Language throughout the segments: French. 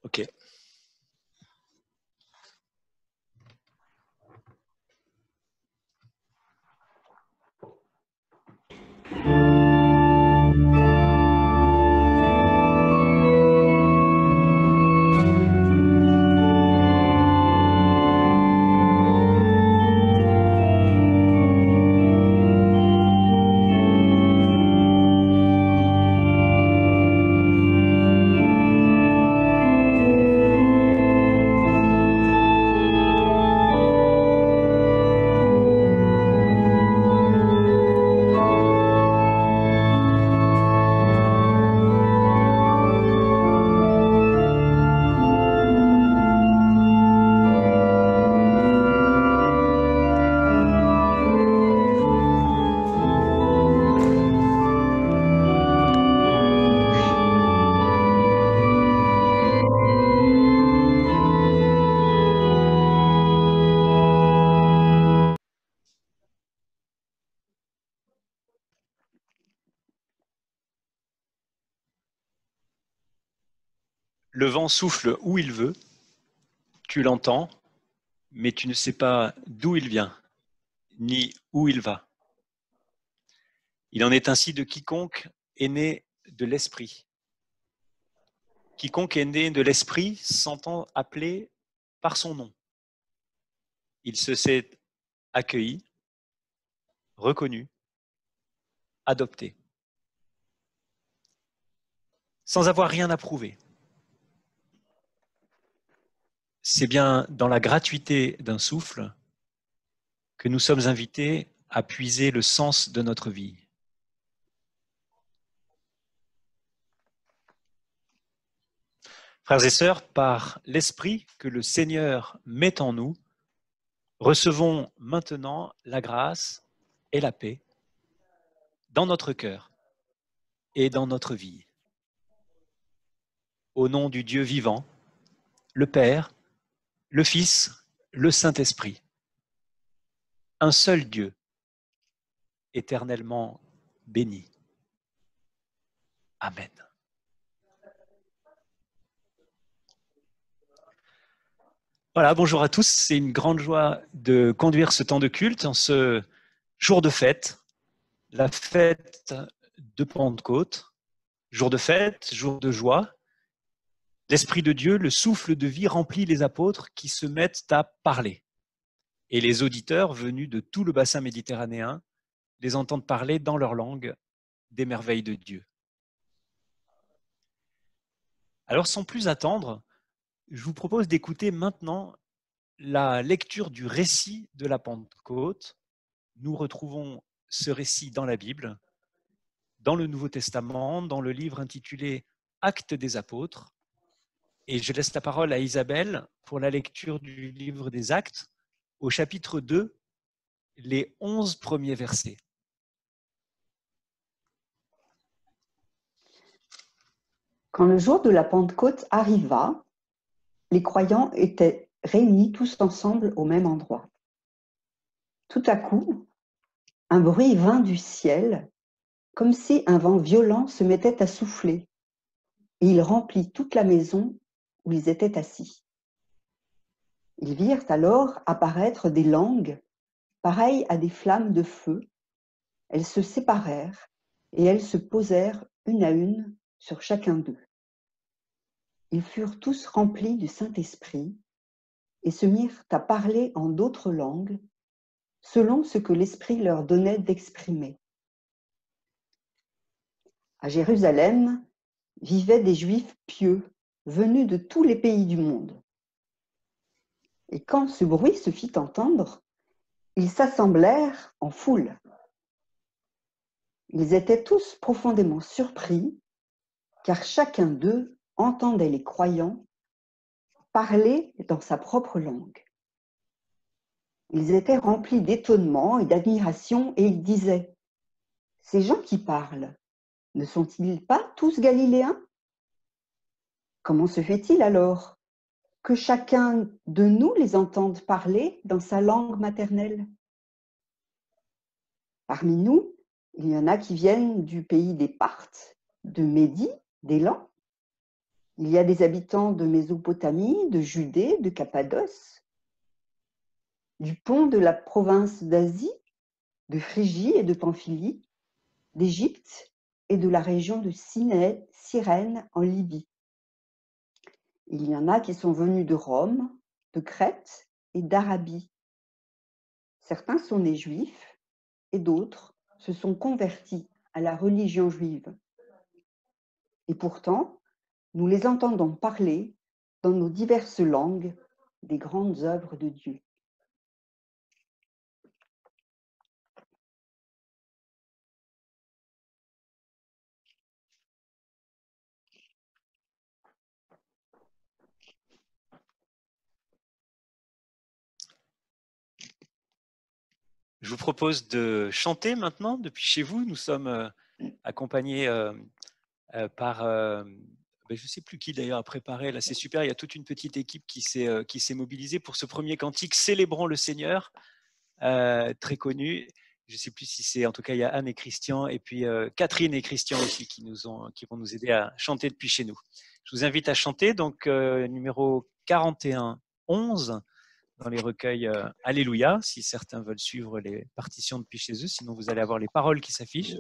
Ok. Le vent souffle où il veut, tu l'entends, mais tu ne sais pas d'où il vient, ni où il va. Il en est ainsi de quiconque est né de l'esprit. Quiconque est né de l'esprit s'entend appeler par son nom. Il se sait accueilli, reconnu, adopté, sans avoir rien à prouver. C'est bien dans la gratuité d'un souffle que nous sommes invités à puiser le sens de notre vie. Frères et sœurs, par l'esprit que le Seigneur met en nous, recevons maintenant la grâce et la paix dans notre cœur et dans notre vie. Au nom du Dieu vivant, le Père, le Fils, le Saint-Esprit, un seul Dieu, éternellement béni. Amen. Voilà, bonjour à tous. C'est une grande joie de conduire ce temps de culte en ce jour de fête, la fête de Pentecôte, jour de fête, jour de joie. L'Esprit de Dieu, le souffle de vie remplit les apôtres qui se mettent à parler. Et les auditeurs venus de tout le bassin méditerranéen les entendent parler dans leur langue des merveilles de Dieu. Alors sans plus attendre, je vous propose d'écouter maintenant la lecture du récit de la Pentecôte. Nous retrouvons ce récit dans la Bible, dans le Nouveau Testament, dans le livre intitulé Actes des apôtres. Et je laisse la parole à Isabelle pour la lecture du livre des Actes, au chapitre 2, les 11 premiers versets. Quand le jour de la Pentecôte arriva, les croyants étaient réunis tous ensemble au même endroit. Tout à coup, un bruit vint du ciel, comme si un vent violent se mettait à souffler, et il remplit toute la maison où ils étaient assis. Ils virent alors apparaître des langues, pareilles à des flammes de feu. Elles se séparèrent, et elles se posèrent une à une sur chacun d'eux. Ils furent tous remplis du Saint-Esprit et se mirent à parler en d'autres langues, selon ce que l'Esprit leur donnait d'exprimer. À Jérusalem vivaient des Juifs pieux, venus de tous les pays du monde. Et quand ce bruit se fit entendre, ils s'assemblèrent en foule. Ils étaient tous profondément surpris, car chacun d'eux entendait les croyants parler dans sa propre langue. Ils étaient remplis d'étonnement et d'admiration, et ils disaient : « Ces gens qui parlent, ne sont-ils pas tous galiléens ? Comment se fait-il alors que chacun de nous les entende parler dans sa langue maternelle ? Parmi nous, il y en a qui viennent du pays des Parthes, de Médie, d'Élan. Il y a des habitants de Mésopotamie, de Judée, de Cappadoce, du pont de la province d'Asie, de Phrygie et de Pamphylie, d'Égypte et de la région de Cyrène en Libye. Il y en a qui sont venus de Rome, de Crète et d'Arabie. Certains sont nés juifs et d'autres se sont convertis à la religion juive. Et pourtant, nous les entendons parler dans nos diverses langues des grandes œuvres de Dieu. Je vous propose de chanter maintenant depuis chez vous. Nous sommes accompagnés par, je ne sais plus qui d'ailleurs a préparé, là c'est super, il y a toute une petite équipe qui s'est mobilisée pour ce premier cantique, Célébrons le Seigneur, très connu. Je ne sais plus si c'est, en tout cas il y a Anne et Christian, et puis Catherine et Christian aussi qui vont nous aider à chanter depuis chez nous. Je vous invite à chanter, donc numéro 41, 11, dans les recueils Alléluia, si certains veulent suivre les partitions depuis chez eux, sinon vous allez avoir les paroles qui s'affichent,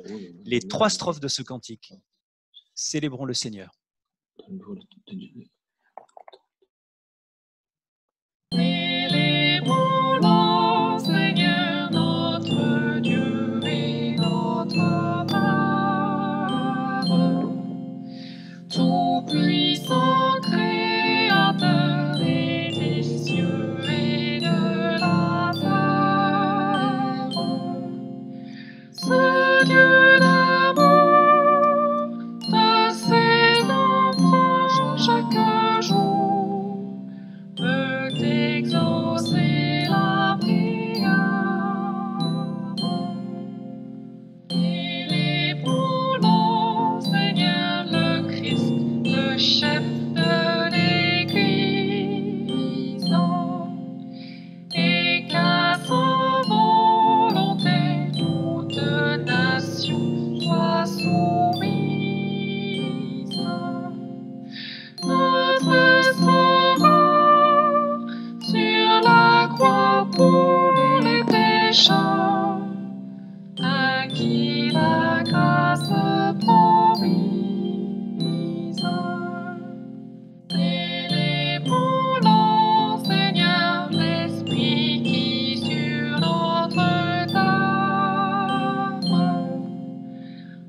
les 3 strophes de ce cantique. Célébrons le Seigneur. Célébrons le Seigneur, notre Dieu et notre Père, tout-puissant Créateur des cieux et de la terre. Ce Dieu d'amour de ses enfants chaque jour peut exaucer la prière. Célébrons le Seigneur, le Christ, le chef de l'Église, et qu'à sa volonté toute nation soit soumise. Notre Sauveur sur la croix pour les pécheurs, à qui la grâce promise. Célébrons le Seigneur, l'Esprit qui sur notre table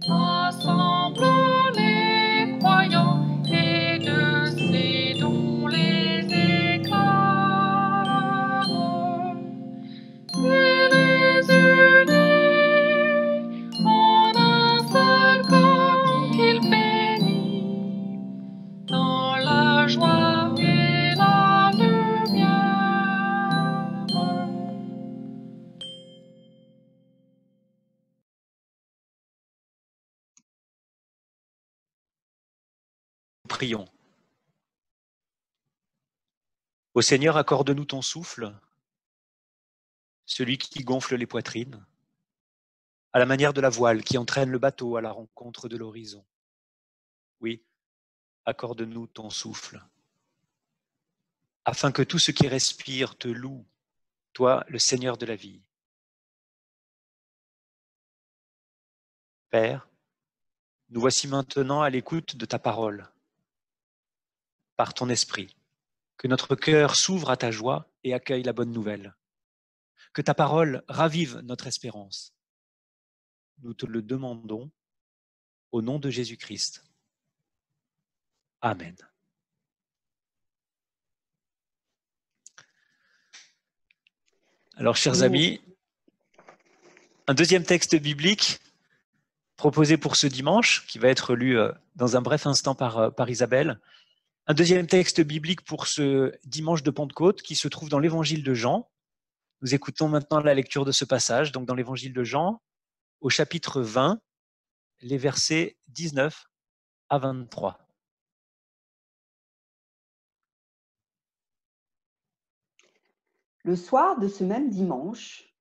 rassemble les croyants et de ses dons les éclaire. Et les unit en un seul corps qu'il bénit, dans la joie et la lumière. Prions. Ô Seigneur, accorde-nous ton souffle, celui qui gonfle les poitrines, à la manière de la voile qui entraîne le bateau à la rencontre de l'horizon. Oui, accorde-nous ton souffle, afin que tout ce qui respire te loue, toi, le Seigneur de la vie. Père, nous voici maintenant à l'écoute de ta parole, par ton esprit. Que notre cœur s'ouvre à ta joie et accueille la bonne nouvelle. Que ta parole ravive notre espérance. Nous te le demandons au nom de Jésus-Christ. Amen. Alors, chers amis, un deuxième texte biblique proposé pour ce dimanche, qui va être lu dans un bref instant par Isabelle. Un deuxième texte biblique pour ce dimanche de Pentecôte qui se trouve dans l'évangile de Jean. Nous écoutons maintenant la lecture de ce passage, donc dans l'évangile de Jean, au chapitre 20, les versets 19 à 23. Le soir de ce même dimanche,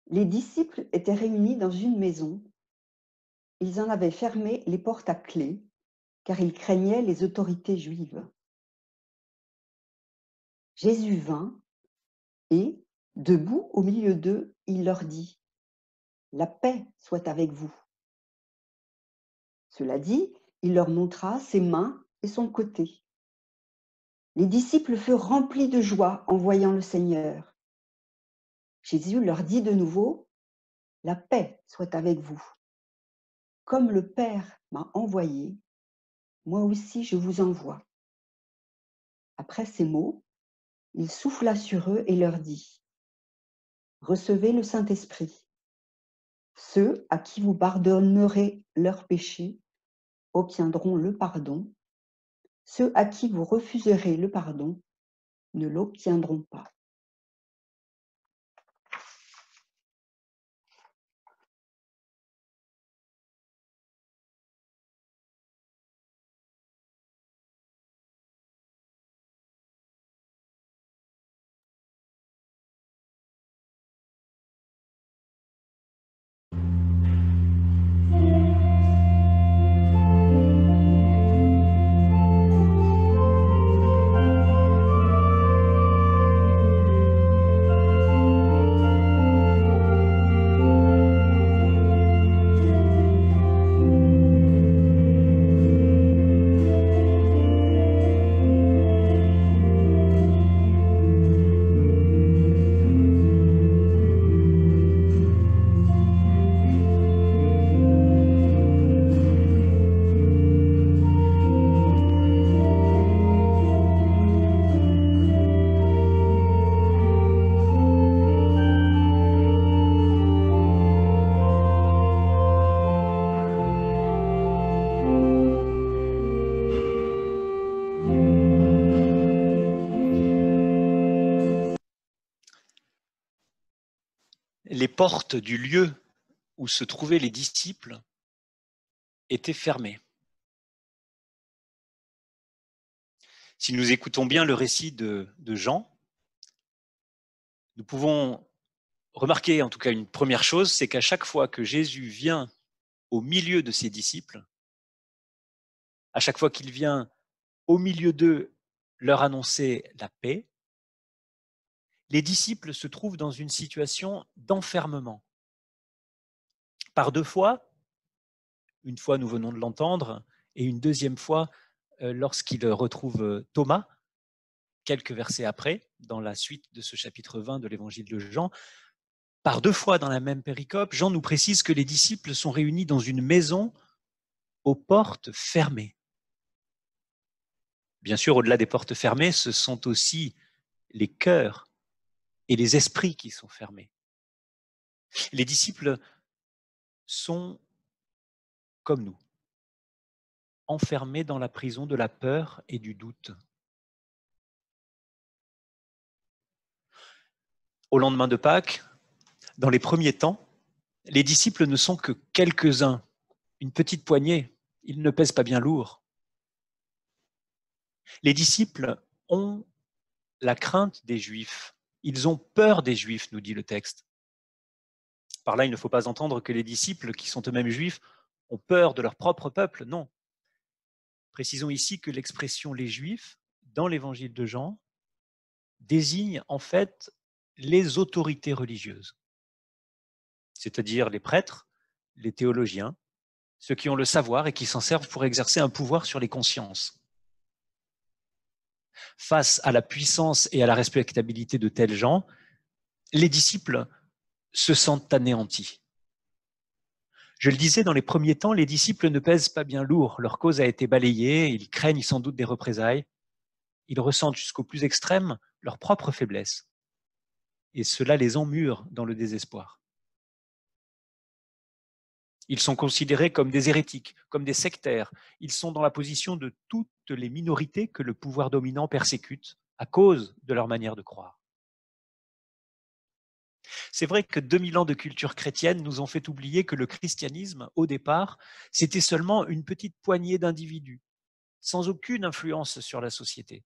les disciples étaient réunis dans une maison. Ils en avaient fermé les portes à clé car ils craignaient les autorités juives. Jésus vint et, debout au milieu d'eux, il leur dit : « La paix soit avec vous. » Cela dit, il leur montra ses mains et son côté. Les disciples furent remplis de joie en voyant le Seigneur. Jésus leur dit de nouveau : « La paix soit avec vous. Comme le Père m'a envoyé, moi aussi je vous envoie. » Après ces mots, il souffla sur eux et leur dit : « Recevez le Saint-Esprit. Ceux à qui vous pardonnerez leurs péchés obtiendront le pardon. Ceux à qui vous refuserez le pardon ne l'obtiendront pas. » Les portes du lieu où se trouvaient les disciples étaient fermées. Si nous écoutons bien le récit de Jean, nous pouvons remarquer en tout cas une première chose, c'est qu'à chaque fois que Jésus vient au milieu de ses disciples, à chaque fois qu'il vient au milieu d'eux leur annoncer la paix, les disciples se trouvent dans une situation d'enfermement. Par deux fois, une fois nous venons de l'entendre, et une deuxième fois lorsqu'ils retrouvent Thomas, quelques versets après, dans la suite de ce chapitre 20 de l'évangile de Jean. Par deux fois dans la même péricope, Jean nous précise que les disciples sont réunis dans une maison aux portes fermées. Bien sûr, au-delà des portes fermées, ce sont aussi les cœurs et les esprits qui sont fermés. Les disciples sont comme nous, enfermés dans la prison de la peur et du doute. Au lendemain de Pâques, dans les premiers temps, les disciples ne sont que quelques-uns, une petite poignée, ils ne pèsent pas bien lourd. Les disciples ont la crainte des Juifs, ils ont peur des Juifs, nous dit le texte. Par là, il ne faut pas entendre que les disciples, qui sont eux-mêmes juifs, ont peur de leur propre peuple, non. Précisons ici que l'expression « les Juifs » dans l'évangile de Jean désigne en fait les autorités religieuses, c'est-à-dire les prêtres, les théologiens, ceux qui ont le savoir et qui s'en servent pour exercer un pouvoir sur les consciences. Face à la puissance et à la respectabilité de tels gens, les disciples se sentent anéantis. Je le disais, dans les premiers temps, les disciples ne pèsent pas bien lourd. Leur cause a été balayée, ils craignent sans doute des représailles. Ils ressentent jusqu'au plus extrême leur propre faiblesse. Et cela les emmure dans le désespoir. Ils sont considérés comme des hérétiques, comme des sectaires. Ils sont dans la position de toutes les minorités que le pouvoir dominant persécute à cause de leur manière de croire. C'est vrai que 2000 ans de culture chrétienne nous ont fait oublier que le christianisme, au départ, c'était seulement une petite poignée d'individus, sans aucune influence sur la société.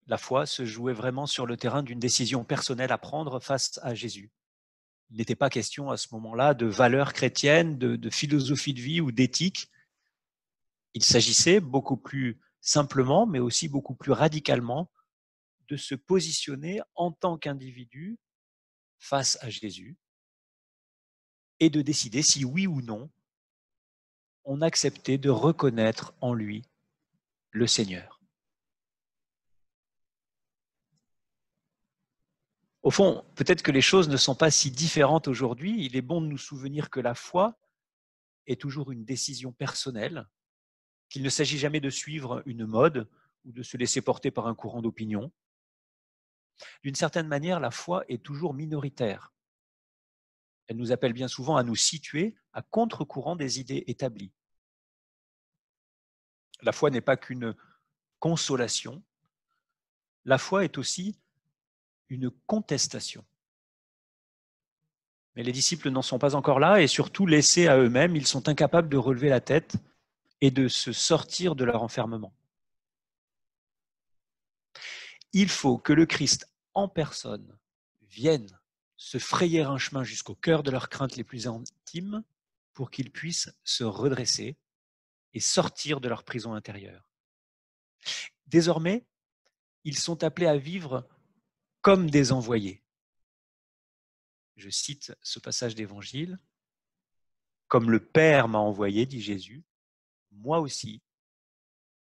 La foi se jouait vraiment sur le terrain d'une décision personnelle à prendre face à Jésus. Il n'était pas question à ce moment-là de valeurs chrétiennes, de philosophie de vie ou d'éthique. Il s'agissait beaucoup plus simplement, mais aussi beaucoup plus radicalement, de se positionner en tant qu'individu face à Jésus et de décider si oui ou non on acceptait de reconnaître en lui le Seigneur. Au fond, peut-être que les choses ne sont pas si différentes aujourd'hui. Il est bon de nous souvenir que la foi est toujours une décision personnelle, qu'il ne s'agit jamais de suivre une mode ou de se laisser porter par un courant d'opinion. D'une certaine manière, la foi est toujours minoritaire. Elle nous appelle bien souvent à nous situer à contre-courant des idées établies. La foi n'est pas qu'une consolation, la foi est aussi une contestation. Mais les disciples n'en sont pas encore là et surtout laissés à eux-mêmes, ils sont incapables de relever la tête et de se sortir de leur enfermement. Il faut que le Christ en personne vienne se frayer un chemin jusqu'au cœur de leurs craintes les plus intimes pour qu'ils puissent se redresser et sortir de leur prison intérieure. Désormais, ils sont appelés à vivre comme des envoyés. Je cite ce passage d'Évangile. « Comme le Père m'a envoyé, dit Jésus, moi aussi,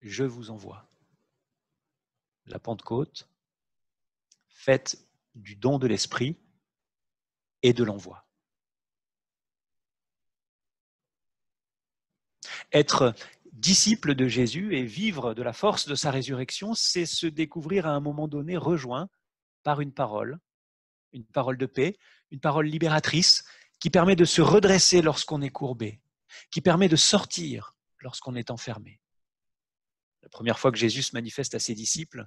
je vous envoie. » La Pentecôte, faite du don de l'Esprit et de l'envoi. Être disciple de Jésus et vivre de la force de sa résurrection, c'est se découvrir à un moment donné rejoint par une parole de paix, une parole libératrice qui permet de se redresser lorsqu'on est courbé, qui permet de sortir lorsqu'on est enfermé. La première fois que Jésus se manifeste à ses disciples,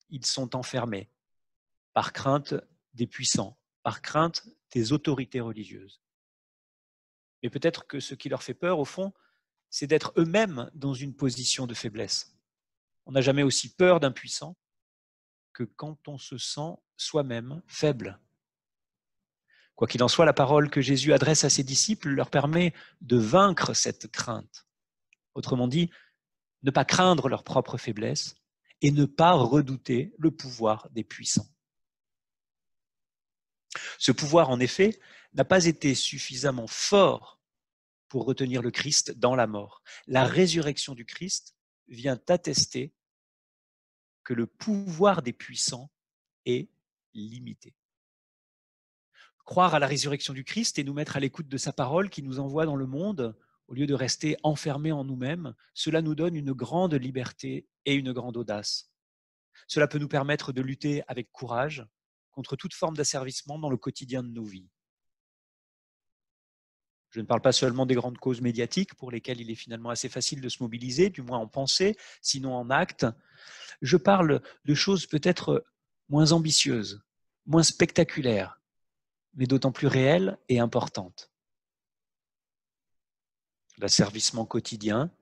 ils sont enfermés par crainte des puissants, par crainte des autorités religieuses. Mais peut-être que ce qui leur fait peur, au fond, c'est d'être eux-mêmes dans une position de faiblesse. On n'a jamais aussi peur d'un puissant que quand on se sent soi-même faible. Quoi qu'il en soit, la parole que Jésus adresse à ses disciples leur permet de vaincre cette crainte. Autrement dit, ne pas craindre leur propre faiblesse et ne pas redouter le pouvoir des puissants. Ce pouvoir, en effet, n'a pas été suffisamment fort pour retenir le Christ dans la mort. La résurrection du Christ vient attester que le pouvoir des puissants est limité. Croire à la résurrection du Christ et nous mettre à l'écoute de sa parole qui nous envoie dans le monde, au lieu de rester enfermés en nous-mêmes, cela nous donne une grande liberté et une grande audace. Cela peut nous permettre de lutter avec courage contre toute forme d'asservissement dans le quotidien de nos vies. Je ne parle pas seulement des grandes causes médiatiques pour lesquelles il est finalement assez facile de se mobiliser, du moins en pensée, sinon en acte. Je parle de choses peut-être moins ambitieuses, moins spectaculaires, mais d'autant plus réelles et importantes. L'asservissement quotidien,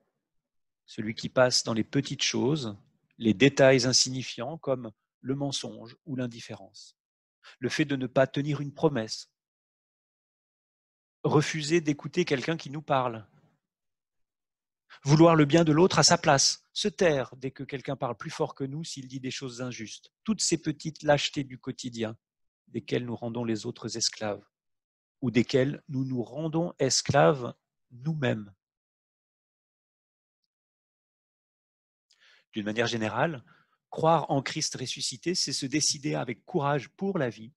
celui qui passe dans les petites choses, les détails insignifiants comme le mensonge ou l'indifférence. Le fait de ne pas tenir une promesse, refuser d'écouter quelqu'un qui nous parle, vouloir le bien de l'autre à sa place, se taire dès que quelqu'un parle plus fort que nous s'il dit des choses injustes. Toutes ces petites lâchetés du quotidien desquelles nous rendons les autres esclaves ou desquelles nous nous rendons esclaves nous-mêmes. D'une manière générale, croire en Christ ressuscité, c'est se décider avec courage pour la vie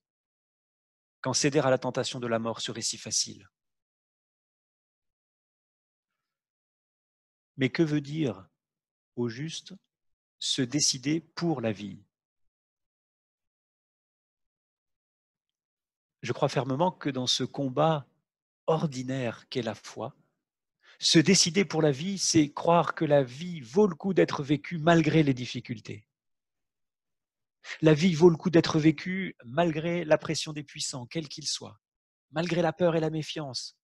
quand céder à la tentation de la mort serait si facile. Mais que veut dire, au juste, se décider pour la vie? Je crois fermement que dans ce combat ordinaire qu'est la foi, se décider pour la vie, c'est croire que la vie vaut le coup d'être vécue malgré les difficultés. La vie vaut le coup d'être vécue malgré la pression des puissants, quels qu'ils soient, malgré la peur et la méfiance,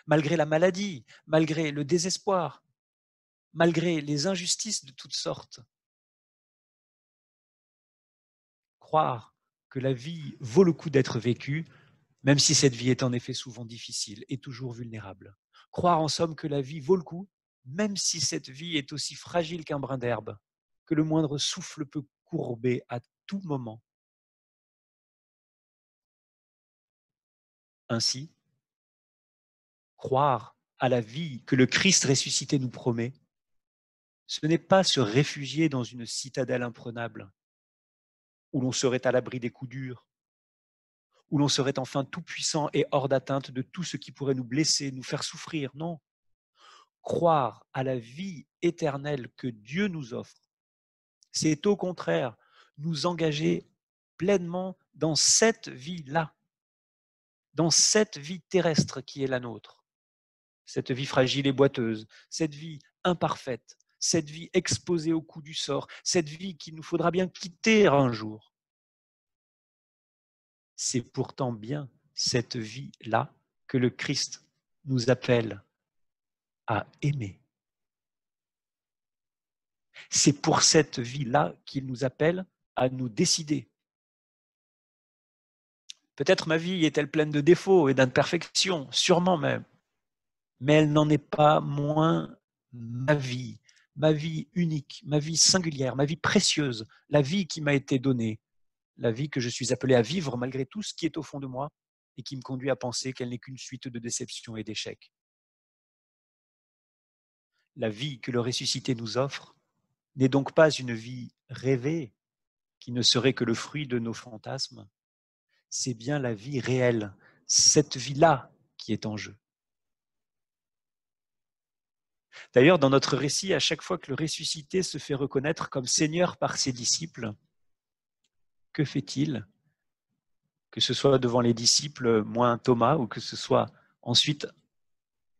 malgré la maladie, malgré le désespoir, malgré les injustices de toutes sortes. Croire que la vie vaut le coup d'être vécue, même si cette vie est en effet souvent difficile et toujours vulnérable. Croire en somme que la vie vaut le coup, même si cette vie est aussi fragile qu'un brin d'herbe, que le moindre souffle peut courber à tout moment. Ainsi, croire à la vie que le Christ ressuscité nous promet, ce n'est pas se réfugier dans une citadelle imprenable, où l'on serait à l'abri des coups durs, où l'on serait enfin tout puissant et hors d'atteinte de tout ce qui pourrait nous blesser, nous faire souffrir. Non. Croire à la vie éternelle que Dieu nous offre, c'est au contraire nous engager pleinement dans cette vie-là, dans cette vie terrestre qui est la nôtre, cette vie fragile et boiteuse, cette vie imparfaite, cette vie exposée au coup du sort, cette vie qu'il nous faudra bien quitter un jour. C'est pourtant bien cette vie-là que le Christ nous appelle à aimer. C'est pour cette vie-là qu'il nous appelle à nous décider. Peut-être ma vie est-elle pleine de défauts et d'imperfections, sûrement même, mais elle n'en est pas moins ma vie unique, ma vie singulière, ma vie précieuse, la vie qui m'a été donnée, la vie que je suis appelé à vivre malgré tout ce qui est au fond de moi et qui me conduit à penser qu'elle n'est qu'une suite de déceptions et d'échecs. La vie que le ressuscité nous offre n'est donc pas une vie rêvée qui ne serait que le fruit de nos fantasmes, c'est bien la vie réelle, cette vie-là qui est en jeu. D'ailleurs, dans notre récit, à chaque fois que le ressuscité se fait reconnaître comme Seigneur par ses disciples, que fait-il? Que ce soit devant les disciples, moins Thomas, ou que ce soit ensuite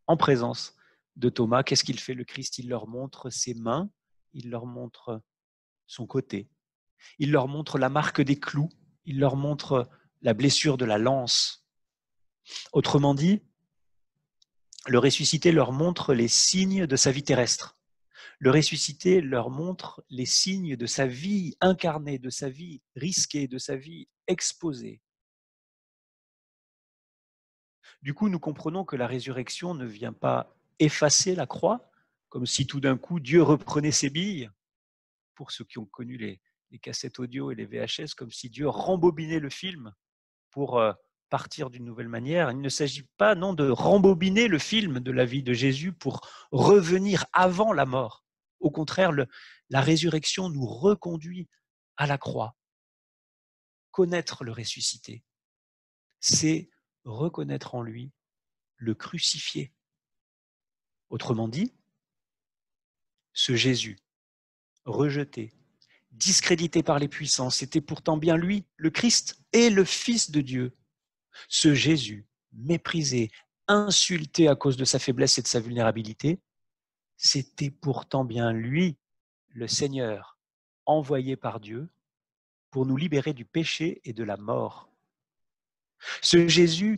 en présence de Thomas, qu'est-ce qu'il fait le Christ? Il leur montre ses mains, il leur montre son côté, il leur montre la marque des clous, il leur montre la blessure de la lance. Autrement dit, le ressuscité leur montre les signes de sa vie terrestre. Le ressuscité leur montre les signes de sa vie incarnée, de sa vie risquée, de sa vie exposée. Du coup, nous comprenons que la résurrection ne vient pas effacer la croix, comme si tout d'un coup Dieu reprenait ses billes. Pour ceux qui ont connu les cassettes audio et les VHS, comme si Dieu rembobinait le film pour partir d'une nouvelle manière. Il ne s'agit pas, non, de rembobiner le film de la vie de Jésus pour revenir avant la mort. Au contraire, la résurrection nous reconduit à la croix. Connaître le ressuscité, c'est reconnaître en lui le crucifié. Autrement dit, ce Jésus, rejeté, discrédité par les puissants, c'était pourtant bien lui, le Christ et le Fils de Dieu. Ce Jésus, méprisé, insulté à cause de sa faiblesse et de sa vulnérabilité, c'était pourtant bien lui, le Seigneur, envoyé par Dieu pour nous libérer du péché et de la mort. Ce Jésus,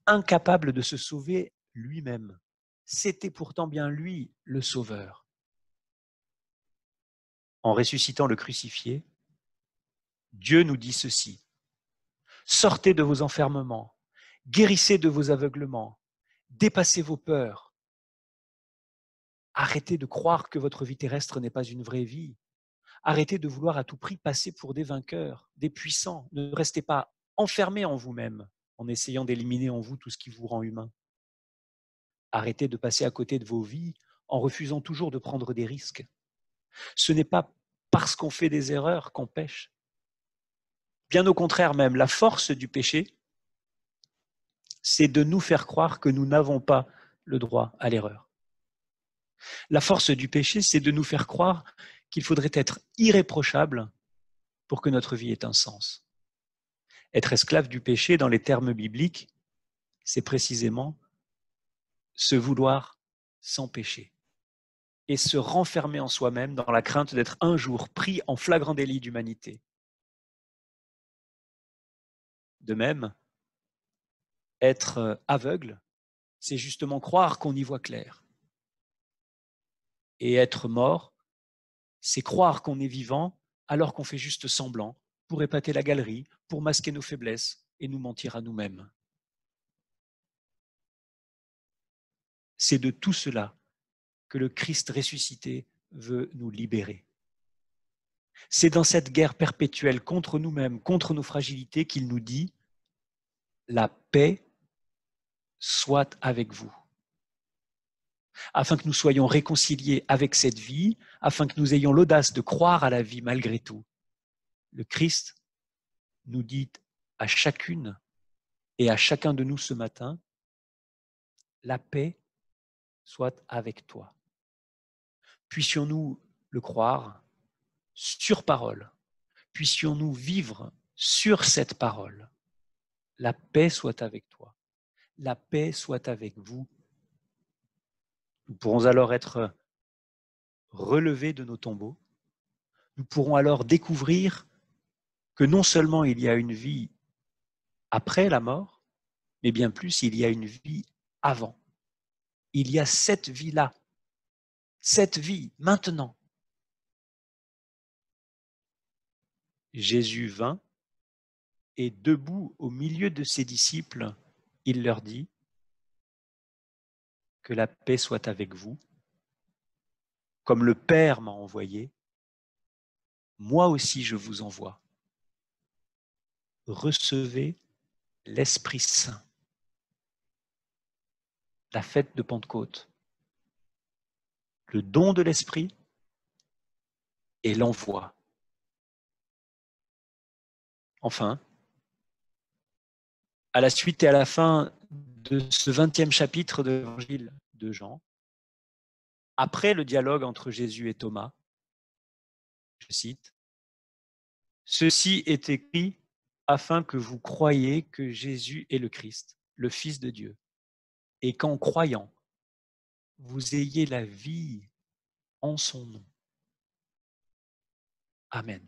incapable de se sauver lui-même, c'était pourtant bien lui, le Sauveur. En ressuscitant le crucifié, Dieu nous dit ceci: sortez de vos enfermements, guérissez de vos aveuglements, dépassez vos peurs. Arrêtez de croire que votre vie terrestre n'est pas une vraie vie. Arrêtez de vouloir à tout prix passer pour des vainqueurs, des puissants. Ne restez pas enfermés en vous-même en essayant d'éliminer en vous tout ce qui vous rend humain. Arrêtez de passer à côté de vos vies en refusant toujours de prendre des risques. Ce n'est pas parce qu'on fait des erreurs qu'on pêche. Bien au contraire même, la force du péché, c'est de nous faire croire que nous n'avons pas le droit à l'erreur. La force du péché, c'est de nous faire croire qu'il faudrait être irréprochable pour que notre vie ait un sens. Être esclave du péché, dans les termes bibliques, c'est précisément se vouloir sans péché et se renfermer en soi-même dans la crainte d'être un jour pris en flagrant délit d'humanité. De même, être aveugle, c'est justement croire qu'on y voit clair. Et être mort, c'est croire qu'on est vivant alors qu'on fait juste semblant pour épater la galerie, pour masquer nos faiblesses et nous mentir à nous-mêmes. C'est de tout cela que le Christ ressuscité veut nous libérer. C'est dans cette guerre perpétuelle contre nous-mêmes, contre nos fragilités, qu'il nous dit « La paix soit avec vous ». Afin que nous soyons réconciliés avec cette vie, afin que nous ayons l'audace de croire à la vie malgré tout. Le Christ nous dit à chacune et à chacun de nous ce matin, la paix soit avec toi. Puissions-nous le croire sur parole, puissions-nous vivre sur cette parole. La paix soit avec toi, la paix soit avec vous. Nous pourrons alors être relevés de nos tombeaux. Nous pourrons alors découvrir que non seulement il y a une vie après la mort, mais bien plus, il y a une vie avant. Il y a cette vie-là, cette vie maintenant. Jésus vint et debout au milieu de ses disciples, il leur dit « Que la paix soit avec vous. Comme le Père m'a envoyé, moi aussi je vous envoie. Recevez l'Esprit Saint. » La fête de Pentecôte, le don de l'Esprit et l'envoi. Enfin, à la suite et à la fin de ce 20e chapitre de l'Évangile de Jean, après le dialogue entre Jésus et Thomas, je cite, « Ceci est écrit afin que vous croyiez que Jésus est le Christ, le Fils de Dieu, et qu'en croyant, vous ayez la vie en son nom. Amen. »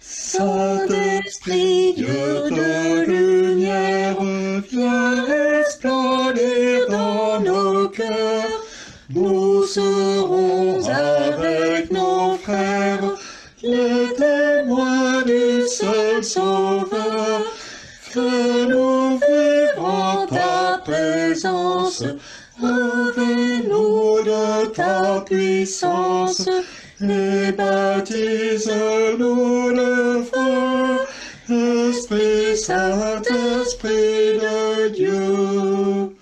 Saint-Esprit, Dieu de lumière, viens resplendir dans nos cœurs. Nous serons avec nos frères, les témoins du seul Sauveur. Fais-nous vivre en ta présence, revêt-nous de ta puissance. Et baptise-nous le feu, Esprit Saint, Esprit de Dieu.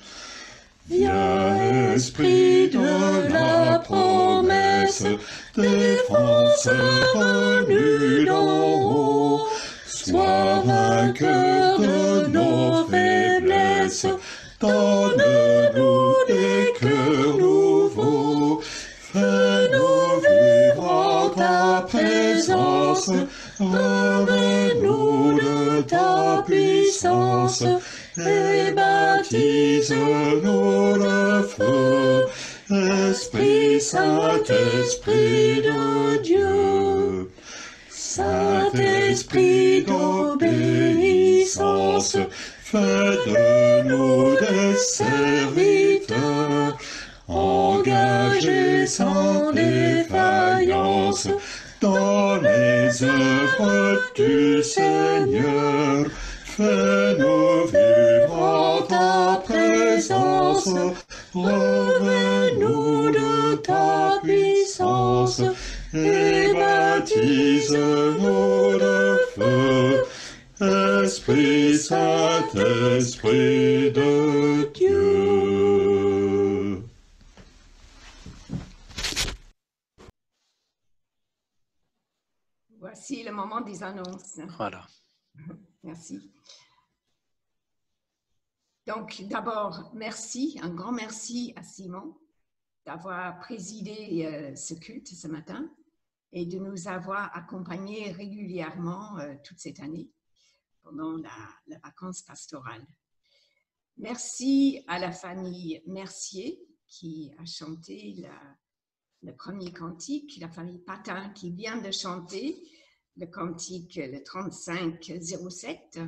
Viens, Esprit de la promesse, défense venu d'en haut, sois vainqueur de nos faiblesses, donne-nous des cœurs nouveaux, fais-nous vivre en ta présence, revêt-nous de ta puissance, et baptise-nous le feu, Esprit Saint, Esprit de Dieu. Saint-Esprit d'obéissance, fais de nous des serviteurs, engagés sans défaillance dans les œuvres du Seigneur. Fais-nous vivre en ta présence, revêt-nous de ta puissance, et baptise-nous le feu, Esprit Saint, Esprit de Dieu. Voici le moment des annonces. Voilà. Merci. Donc, d'abord, merci, un grand merci à Simon d'avoir présidé ce culte ce matin et de nous avoir accompagnés régulièrement toute cette année pendant la vacance pastorale. Merci à la famille Mercier qui a chanté le premier cantique, la famille Patin qui vient de chanter le cantique le 3507.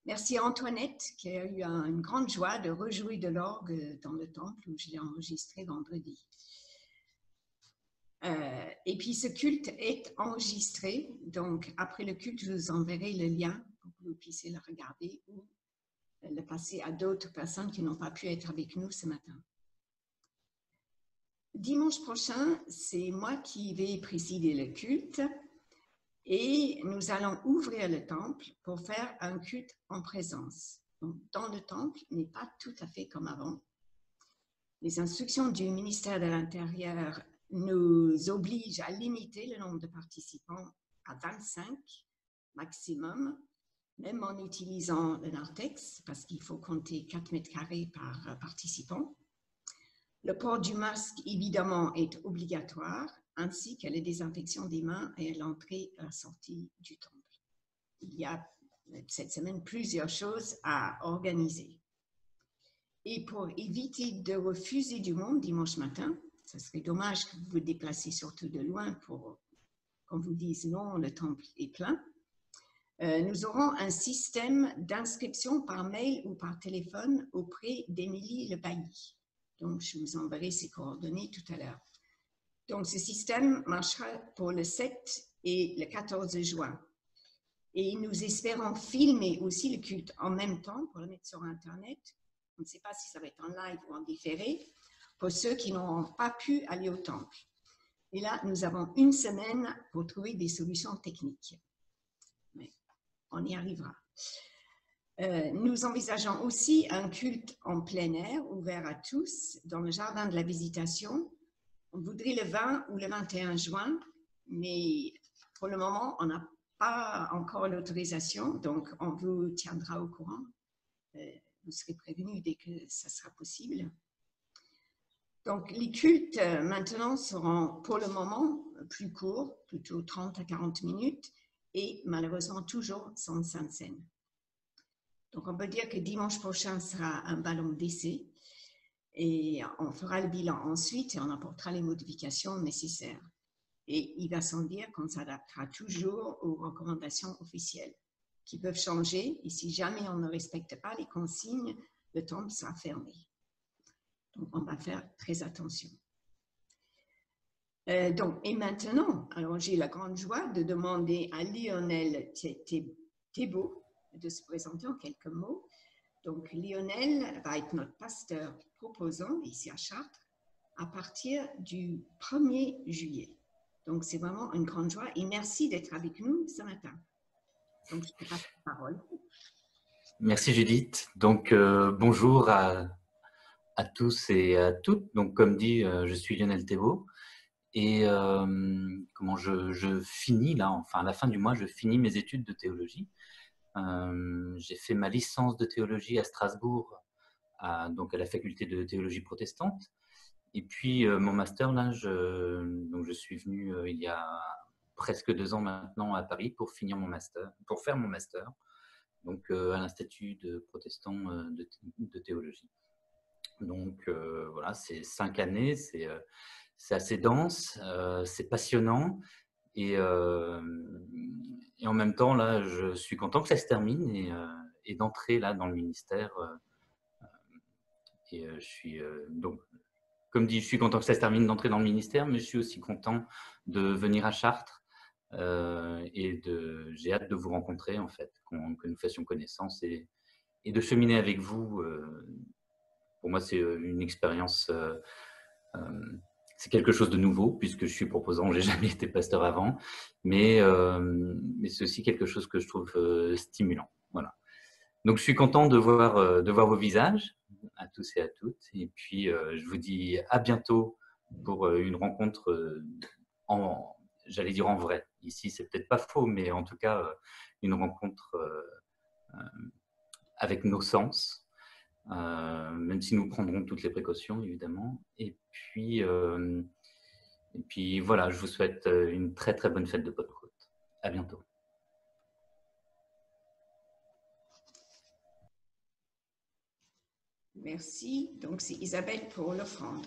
Merci à Antoinette qui a eu une grande joie de rejouer de l'orgue dans le temple où je l'ai enregistré vendredi. Et puis ce culte est enregistré, donc après le culte, je vous enverrai le lien pour que vous puissiez le regarder ou le passer à d'autres personnes qui n'ont pas pu être avec nous ce matin. Dimanche prochain, c'est moi qui vais présider le culte et nous allons ouvrir le temple pour faire un culte en présence. Donc, dans le temple, mais pas tout à fait comme avant. Les instructions du ministère de l'Intérieur nous obligent à limiter le nombre de participants à 25 maximum, même en utilisant le narthex, parce qu'il faut compter 4 mètres carrés par participant. Le port du masque, évidemment, est obligatoire, ainsi que la désinfection des mains et l'entrée et la sortie du temple. Il y a cette semaine plusieurs choses à organiser. Et pour éviter de refuser du monde dimanche matin, ce serait dommage que vous vous déplaciez surtout de loin pour qu'on vous dise non, le temple est plein. Nous aurons un système d'inscription par mail ou par téléphone auprès d'Émilie Le Bailly. Donc, je vous enverrai ses coordonnées tout à l'heure. Donc, ce système marchera pour le 7 et le 14 juin. Et nous espérons filmer aussi le culte en même temps pour le mettre sur Internet. On ne sait pas si ça va être en live ou en différé pour ceux qui n'auront pas pu aller au temple. Et là, nous avons une semaine pour trouver des solutions techniques. Mais on y arrivera. Nous envisageons aussi un culte en plein air, ouvert à tous, dans le jardin de la Visitation. On voudrait le 20 ou le 21 juin, mais pour le moment, on n'a pas encore l'autorisation, donc on vous tiendra au courant. Vous serez prévenus dès que ça sera possible. Donc, les cultes maintenant seront pour le moment plus courts, plutôt 30 à 40 minutes, et malheureusement toujours sans Sainte Seine. Donc, on peut dire que dimanche prochain sera un ballon d'essai et on fera le bilan ensuite et on apportera les modifications nécessaires. Et il va sans dire qu'on s'adaptera toujours aux recommandations officielles qui peuvent changer et si jamais on ne respecte pas les consignes, le temple sera fermé. Donc, on va faire très attention. Et maintenant, alors j'ai la grande joie de demander à Lionel Thébault de se présenter en quelques mots. Donc, Lionel va être notre pasteur proposant ici à Chartres à partir du 1er juillet. Donc, c'est vraiment une grande joie et merci d'être avec nous ce matin. Donc, je te passe la parole. Merci Judith. Donc, bonjour à tous et à toutes. Donc, comme dit, je suis Lionel Thébault et comment je finis là, enfin à la fin du mois, je finis mes études de théologie. J'ai fait ma licence de théologie à Strasbourg, donc à la faculté de théologie protestante. Et puis mon master, là, je suis venu il y a presque 2 ans maintenant à Paris pour finir mon master, pour faire mon master, donc à l'Institut de protestant de théologie. Donc voilà, c'est 5 années, c'est assez dense, c'est passionnant. Et en même temps, là, je suis content que ça se termine et d'entrer là dans le ministère. Je suis donc, comme dit, je suis content que ça se termine d'entrer dans le ministère, mais je suis aussi content de venir à Chartres j'ai hâte de vous rencontrer en fait, que nous fassions connaissance et de cheminer avec vous. Pour moi, c'est une expérience. C'est quelque chose de nouveau puisque je suis proposant, j'ai jamais été pasteur avant, mais c'est aussi quelque chose que je trouve stimulant. Voilà. Donc je suis content de voir vos visages à tous et à toutes, et puis je vous dis à bientôt pour une rencontre j'allais dire en vrai. Ici, c'est peut-être pas faux, mais en tout cas une rencontre avec nos sens. Même si nous prendrons toutes les précautions, évidemment. Et puis voilà, je vous souhaite une très très bonne fête de Pentecôte. À bientôt. Merci. Donc, c'est Isabelle pour l'offrande.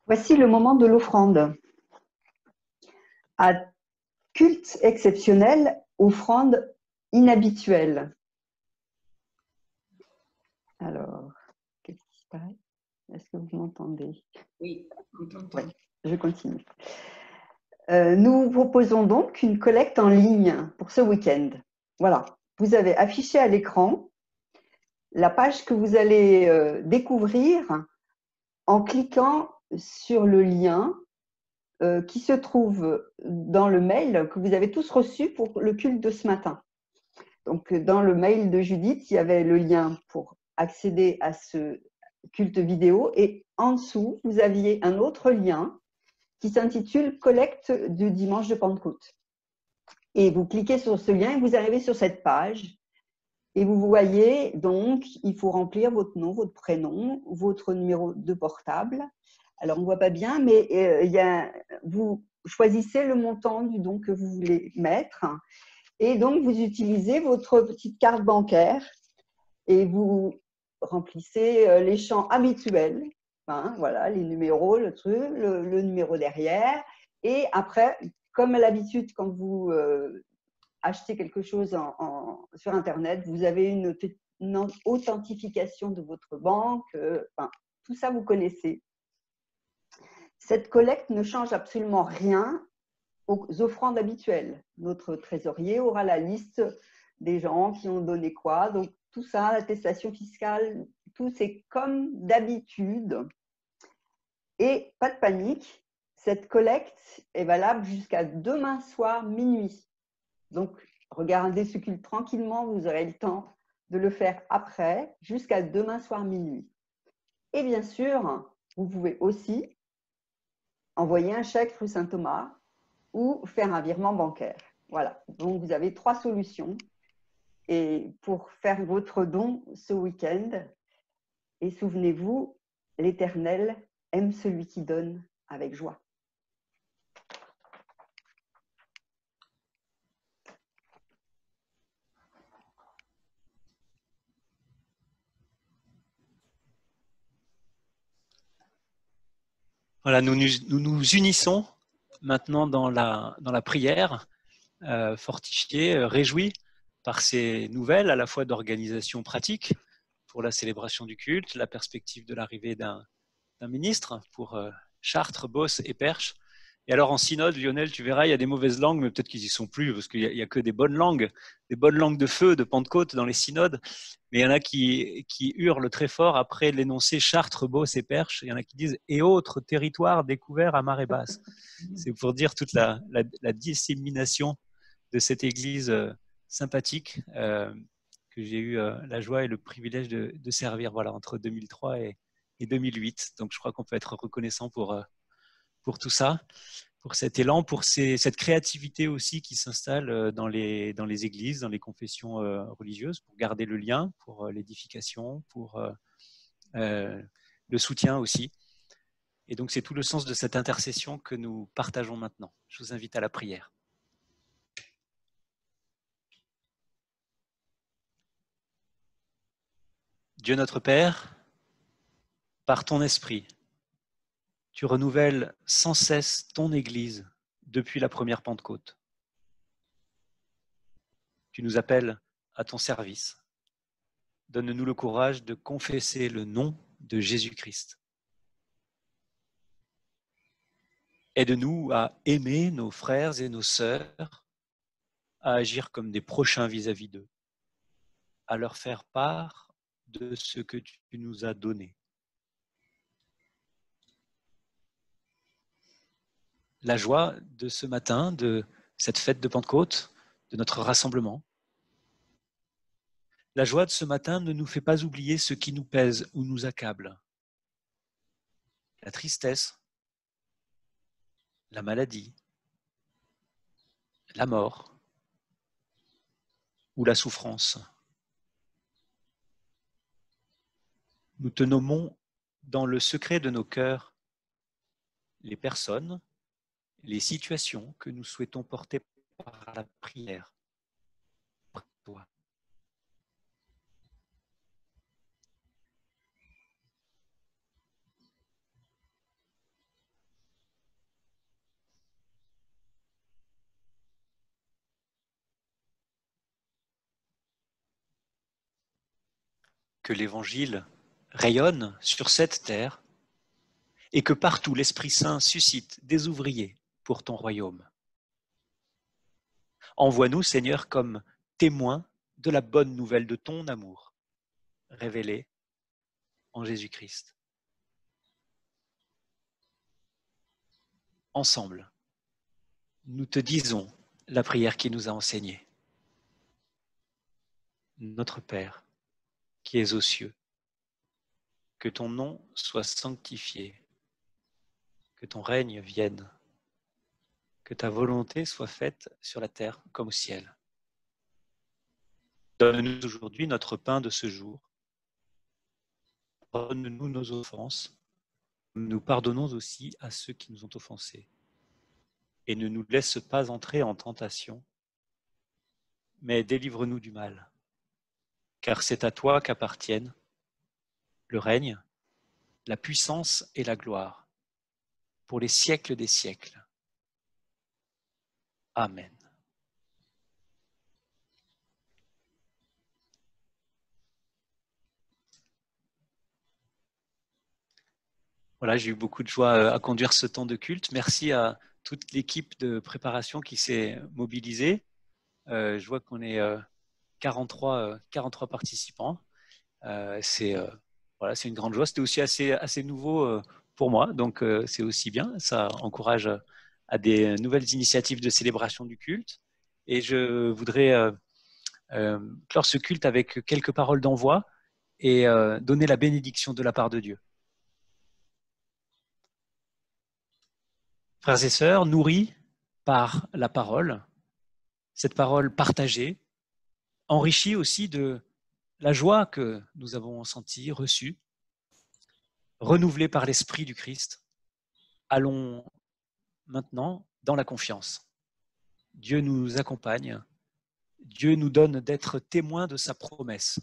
Voici le moment de l'offrande. À culte exceptionnel, offrande inhabituelle. Alors, qu'est-ce qui se passe? Est-ce que vous m'entendez? Oui, on t'entend. Ouais, je continue. Nous vous proposons donc une collecte en ligne pour ce week-end. Voilà, vous avez affiché à l'écran la page que vous allez découvrir en cliquant sur le lien qui se trouve dans le mail que vous avez tous reçu pour le culte de ce matin. Donc, dans le mail de Judith, il y avait le lien pour accéder à ce culte vidéo et en dessous, vous aviez un autre lien qui s'intitule Collecte du dimanche de Pentecôte. Et vous cliquez sur ce lien et vous arrivez sur cette page. Et vous voyez donc, il faut remplir votre nom, votre prénom, votre numéro de portable. Alors, on ne voit pas bien, mais vous choisissez le montant du don que vous voulez mettre. Et donc, vous utilisez votre petite carte bancaire et vous remplissez les champs habituels. Hein, voilà, les numéros, le truc, le numéro derrière. Et après, comme à l'habitude, quand vous achetez quelque chose sur Internet, vous avez une authentification de votre banque. Enfin, tout ça, vous connaissez. Cette collecte ne change absolument rien aux offrandes habituelles. Notre trésorier aura la liste des gens qui ont donné quoi. Donc, tout ça, l'attestation fiscale, tout c'est comme d'habitude. Et pas de panique, cette collecte est valable jusqu'à demain soir minuit. Donc, regardez ce culte tranquillement, vous aurez le temps de le faire après, jusqu'à demain soir minuit. Et bien sûr, vous pouvez aussi envoyer un chèque rue Saint-Thomas ou faire un virement bancaire. Voilà, donc vous avez 3 solutions et pour faire votre don ce week-end. Et souvenez-vous, l'Éternel aime celui qui donne avec joie. Voilà, nous nous unissons maintenant dans la prière, fortifiés, réjouis par ces nouvelles à la fois d'organisation pratique pour la célébration du culte, la perspective de l'arrivée d'un ministre pour Chartres, Beauce et Perche. Et alors en synode, Lionel, tu verras, il y a des mauvaises langues, mais peut-être qu'ils y sont plus, parce qu'il n'y a que des bonnes langues de feu, de Pentecôte dans les synodes. Mais il y en a qui hurlent très fort après l'énoncé Chartres, Beauce et Perche. Il y en a qui disent « et autres territoires découverts à marée basse ». C'est pour dire toute la dissémination de cette église sympathique que j'ai eu la joie et le privilège de servir entre 2003 et 2008. Donc je crois qu'on peut être reconnaissant pour tout ça, pour cet élan, pour cette créativité aussi qui s'installe dans les églises, dans les confessions religieuses, pour garder le lien, pour l'édification, pour le soutien aussi. Et donc c'est tout le sens de cette intercession que nous partageons maintenant. Je vous invite à la prière. Dieu notre Père, par ton esprit, tu renouvelles sans cesse ton Église depuis la première Pentecôte. Tu nous appelles à ton service. Donne-nous le courage de confesser le nom de Jésus-Christ. Aide-nous à aimer nos frères et nos sœurs, à agir comme des prochains vis-à-vis d'eux, à leur faire part de ce que tu nous as donné. La joie de ce matin, de cette fête de Pentecôte, de notre rassemblement. La joie de ce matin ne nous fait pas oublier ce qui nous pèse ou nous accable. La tristesse, la maladie, la mort ou la souffrance. Nous te nommons dans le secret de nos cœurs les personnes les situations que nous souhaitons porter par la prière. Toi. Que l'Évangile rayonne sur cette terre et que partout l'Esprit Saint suscite des ouvriers pour ton royaume. Envoie-nous, Seigneur, comme témoins de la bonne nouvelle de ton amour, révélée en Jésus-Christ. Ensemble, nous te disons la prière qui nous a enseignée. Notre Père, qui es aux cieux, que ton nom soit sanctifié, que ton règne vienne, que ta volonté soit faite sur la terre comme au ciel. Donne-nous aujourd'hui notre pain de ce jour. Pardonne-nous nos offenses. Nous pardonnons aussi à ceux qui nous ont offensés. Et ne nous laisse pas entrer en tentation, mais délivre-nous du mal. Car c'est à toi qu'appartiennent le règne, la puissance et la gloire, pour les siècles des siècles. Amen. Voilà, j'ai eu beaucoup de joie à conduire ce temps de culte. Merci à toute l'équipe de préparation qui s'est mobilisée. Je vois qu'on est 43 participants. C'est une grande joie. C'était aussi assez nouveau pour moi, donc c'est aussi bien. Ça encourage à des nouvelles initiatives de célébration du culte. Et je voudrais clore ce culte avec quelques paroles d'envoi et donner la bénédiction de la part de Dieu. Frères et sœurs, nourris par la parole, cette parole partagée, enrichie aussi de la joie que nous avons sentie, reçue, renouvelée par l'Esprit du Christ, allons maintenant dans la confiance. Dieu nous accompagne, Dieu nous donne d'être témoins de sa promesse.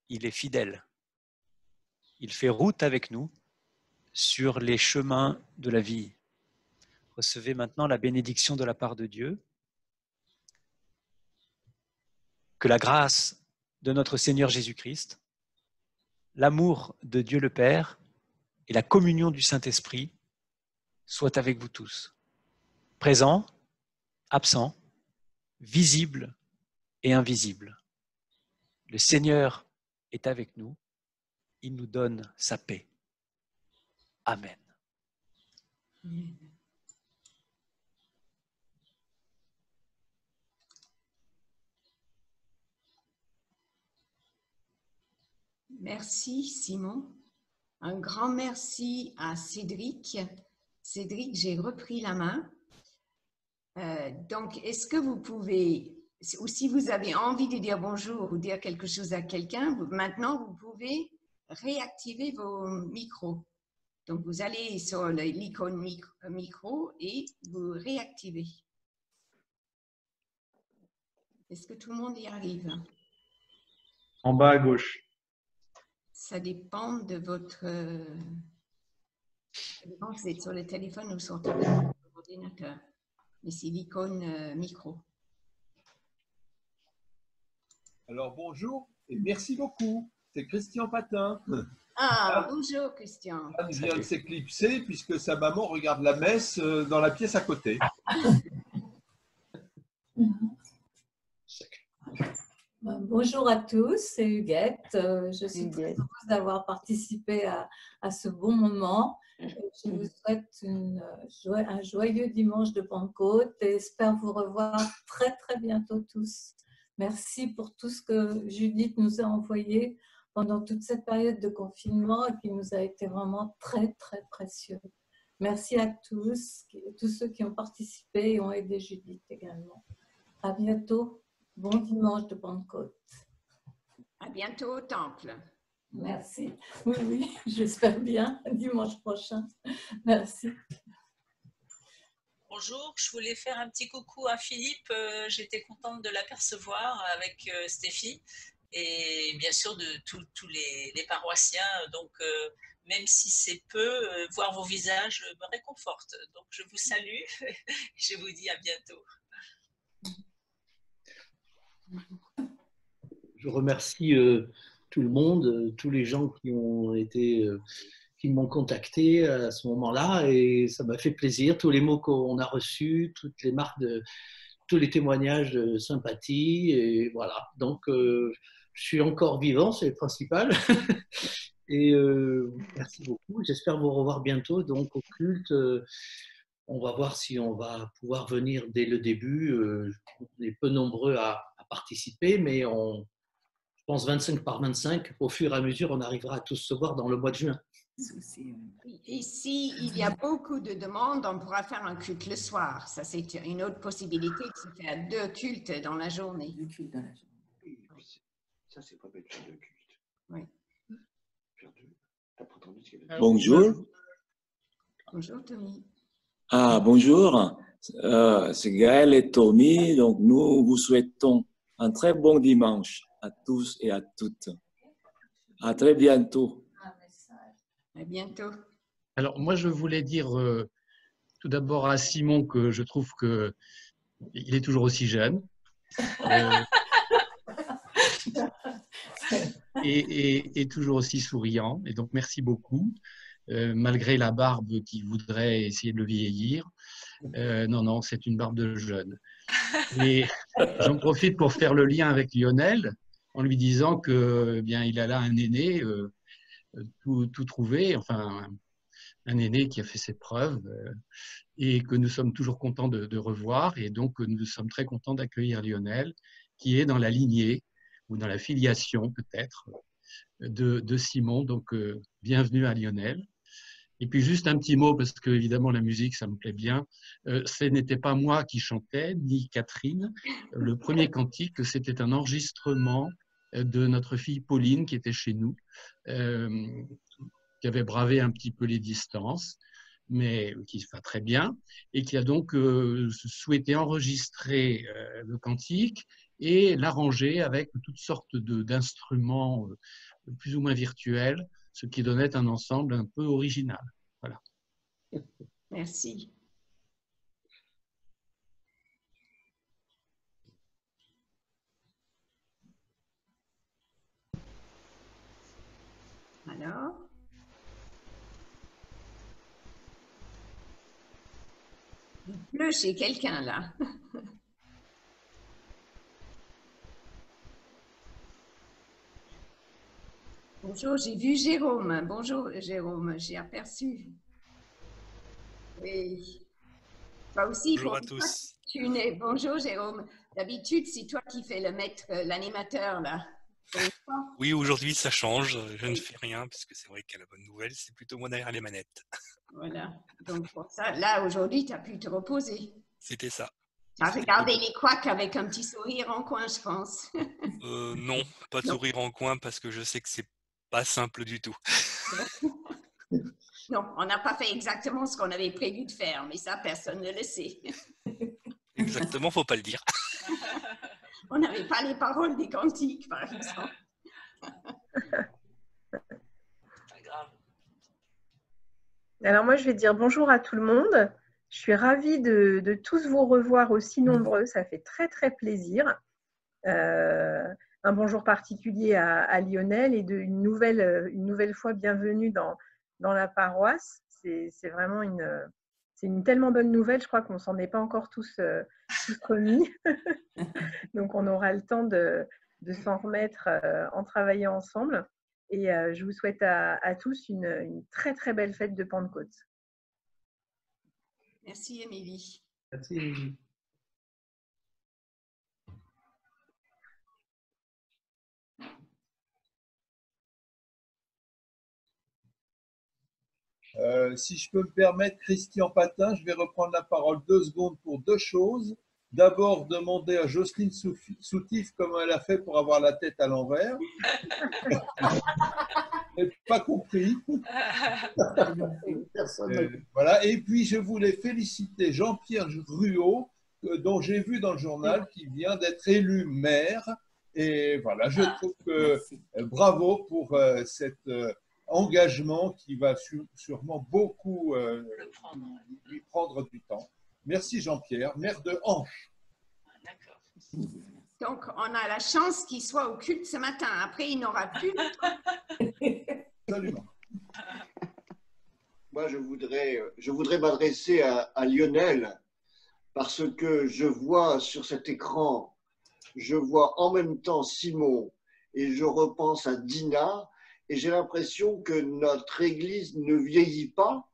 Il est fidèle, il fait route avec nous sur les chemins de la vie. Recevez maintenant la bénédiction de la part de Dieu. Que la grâce de notre Seigneur Jésus-Christ, l'amour de Dieu le Père et la communion du Saint-Esprit soient avec vous tous, présents, absents, visibles et invisibles. Le Seigneur est avec nous, il nous donne sa paix. Amen. Merci Simon. Un grand merci à Cédric. Cédric, j'ai repris la main. Donc, est-ce que vous pouvez, ou si vous avez envie de dire bonjour ou dire quelque chose à quelqu'un, maintenant vous pouvez réactiver vos micros. Donc, vous allez sur l'icône micro et vous réactivez. Est-ce que tout le monde y arrive? En bas à gauche. Ça dépend de votre... Ça dépend si vous êtes sur le téléphone ou sur l'ordinateur. Mais c'est l'icône micro. Alors bonjour et merci beaucoup. C'est Christian Patin. Ah, bonjour Christian. Anne vient de s'éclipser puisque sa maman regarde la messe dans la pièce à côté. Bonjour à tous, c'est Huguette. Je suis très heureuse d'avoir participé à ce bon moment. Je vous souhaite un joyeux dimanche de Pentecôte et espère vous revoir très très bientôt tous. Merci pour tout ce que Judith nous a envoyé pendant toute cette période de confinement et qui nous a été vraiment très très précieux. Merci à tous ceux qui ont participé et ont aidé Judith également. À bientôt. Bon dimanche de Pentecôte. À bientôt au temple. Merci. Oui, j'espère bien. Dimanche prochain. Merci. Bonjour, je voulais faire un petit coucou à Philippe. J'étais contente de l'apercevoir avec Stéphie et bien sûr de tous les paroissiens. Donc, même si c'est peu, voir vos visages me réconforte. Donc, je vous salue et je vous dis à bientôt. Je remercie tout le monde, tous les gens qui ont été, qui m'ont contacté à ce moment-là, et ça m'a fait plaisir. Tous les mots qu'on a reçus, toutes les marques tous les témoignages de sympathie, et voilà. Donc, je suis encore vivant, c'est le principal. Et merci beaucoup. J'espère vous revoir bientôt. Donc, au culte, on va voir si on va pouvoir venir dès le début. On est peu nombreux à participer, mais je pense 25 par 25, au fur et à mesure, on arrivera à tous se voir dans le mois de juin. Et s'il y a beaucoup de demandes, on pourra faire un culte le soir. Ça, c'est une autre possibilité de se faire 2 cultes dans la journée. 2 cultes dans la journée. Ça, c'est pas bête, faire 2 cultes. Oui. Faire 2. T'as pas entendu ce qu'il y avait? Bonjour. Bonjour, Tommy. Ah, bonjour. C'est Gaël et Tommy. Donc, nous vous souhaitons un très bon dimanche à tous et à toutes. À très bientôt. À bientôt. Alors, moi, je voulais dire tout d'abord à Simon que je trouve qu'il est toujours aussi jeune. Et toujours aussi souriant. Et donc, merci beaucoup. Malgré la barbe qui voudrait essayer de le vieillir. Non, c'est une barbe de jeune. Et j'en profite pour faire le lien avec Lionel en lui disant que, bien, il a là un aîné tout trouvé, enfin, un aîné qui a fait ses preuves et que nous sommes toujours contents de revoir. Et donc, nous sommes très contents d'accueillir Lionel, qui est dans la lignée ou dans la filiation peut-être de Simon. Donc, bienvenue à Lionel. Et puis juste un petit mot, parce que évidemment la musique, ça me plaît bien. Ce n'était pas moi qui chantais, ni Catherine. Le premier cantique, c'était un enregistrement de notre fille Pauline, qui était chez nous, qui avait bravé un petit peu les distances, mais qui va très bien, et qui a donc souhaité enregistrer le cantique et l'arranger avec toutes sortes d'instruments plus ou moins virtuels, ce qui donnait un ensemble un peu original. Voilà. Merci. Alors? Il pleut chez quelqu'un là. Bonjour, j'ai vu Jérôme. Bonjour Jérôme, j'ai aperçu. Oui. Toi aussi. Bonjour à tous. Bonjour Jérôme. D'habitude, c'est toi qui fais le maître, l'animateur là. Oui, aujourd'hui ça change. Je ne fais rien parce que c'est vrai qu'à la bonne nouvelle, c'est plutôt moi derrière les manettes. Voilà. Donc pour ça, là aujourd'hui, tu as pu te reposer. C'était ça. Tu as regardé les couacs avec un petit sourire en coin, je pense. Non, pas de sourire en coin parce que je sais que c'est pas simple du tout. Non, on n'a pas fait exactement ce qu'on avait prévu de faire, mais ça, personne ne le sait. Exactement, faut pas le dire. On n'avait pas les paroles des cantiques, par exemple. Pas grave. Alors moi, je vais dire bonjour à tout le monde. Je suis ravie de tous vous revoir aussi nombreux. Ça fait très, très plaisir. Un bonjour particulier à Lionel et une nouvelle fois bienvenue dans la paroisse. C'est vraiment une tellement bonne nouvelle. Je crois qu'on ne s'en est pas encore tous remis. Donc, on aura le temps de s'en remettre en travaillant ensemble. Et je vous souhaite à tous une très, très belle fête de Pentecôte. Merci, Émilie. Merci, Émilie. Si je peux me permettre, Christian Patin, je vais reprendre la parole 2 secondes pour 2 choses. d'abord demander à Jocelyne Soutif comment elle a fait pour avoir la tête à l'envers. Je n'ai pas compris. Voilà. Et puis, je voulais féliciter Jean-Pierre Ruot, dont j'ai vu dans le journal qui vient d'être élu maire. Et voilà, je trouve que bravo pour cet engagement qui va sûrement beaucoup lui prendre du temps. Merci Jean-Pierre, maire de Hanche. Donc, on a la chance qu'il soit au culte ce matin. Après, il n'aura plus. Absolument. Moi, je voudrais m'adresser à Lionel parce que je vois sur cet écran, je vois en même temps Simon et je repense à Dina et j'ai l'impression que notre Église ne vieillit pas.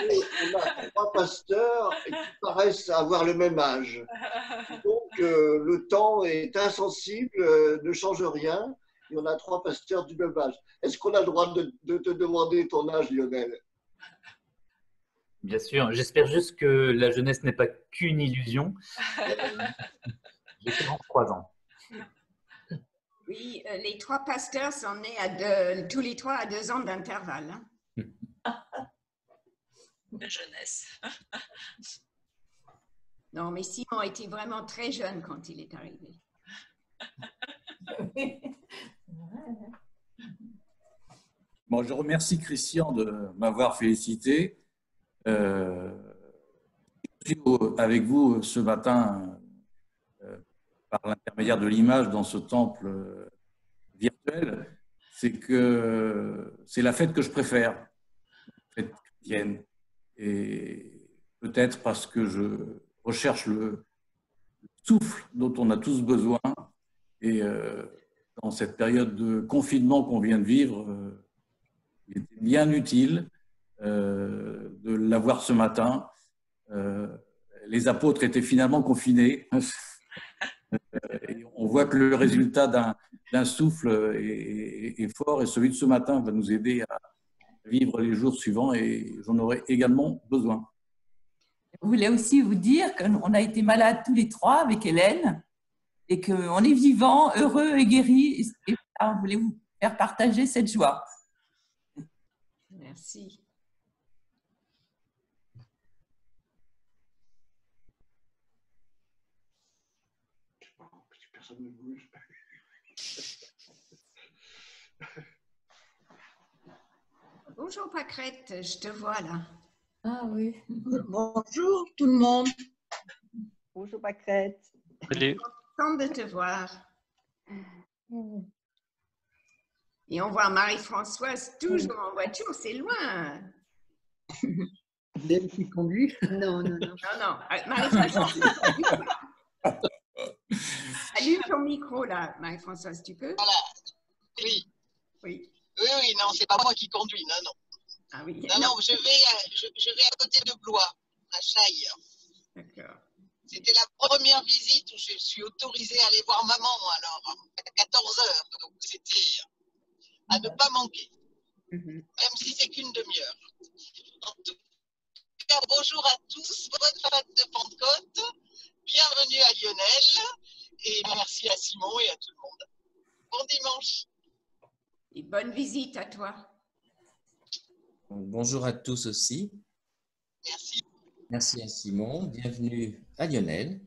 Et on a 3 pasteurs qui paraissent avoir le même âge. Donc, le temps est insensible, ne change rien. Et on a 3 pasteurs du même âge. Est-ce qu'on a le droit de te demander ton âge, Lionel? Bien sûr. J'espère juste que la jeunesse n'est pas qu'une illusion. J'ai 43 ans. Oui, les 3 pasteurs sont nés tous les 3 à 2 ans d'intervalle. Hein. De jeunesse. Non, mais Simon était vraiment très jeune quand il est arrivé. Bon, je remercie Christian de m'avoir félicité. Je suis avec vous ce matin par l'intermédiaire de l'image dans ce temple virtuel. C'est que c'est la fête que je préfère, la fête chrétienne. Et peut-être parce que je recherche le souffle dont on a tous besoin. Et dans cette période de confinement qu'on vient de vivre, il était bien utile de l'avoir ce matin. Les apôtres étaient finalement confinés. Et on voit que le résultat d'un souffle est fort et celui de ce matin va nous aider à vivre les jours suivants et j'en aurai également besoin. Je voulais aussi vous dire qu'on a été malades tous les 3 avec Hélène et qu'on est vivants, heureux et guéris. Et on voulait vous faire partager cette joie. Merci. Personne ne bouge. Bonjour Pâquerette, je te vois là. Ah oui. Bonjour tout le monde. Bonjour Pâquerette. Salut. Content de te voir. Et on voit Marie-Françoise toujours en voiture, c'est loin. L'elle qui conduit? Non. Marie-Françoise, allume ton micro là, Marie-Françoise, tu peux? Voilà. Oui. Oui. Oui, non, c'est pas moi qui conduis, non. Ah oui. Non, je vais à côté de Blois, à Chaille. D'accord. C'était la première visite où je suis autorisée à aller voir maman, alors, à 14 heures. Donc, c'était à ne pas manquer, même si c'est qu'une demi-heure. En tout cas, bonjour à tous, bonne fête de Pentecôte, bienvenue à Lionel, et merci à Simon et à tout le monde. Bon dimanche. Et bonne visite à toi. Bonjour à tous aussi. Merci. Merci à Simon. Bienvenue à Lionel.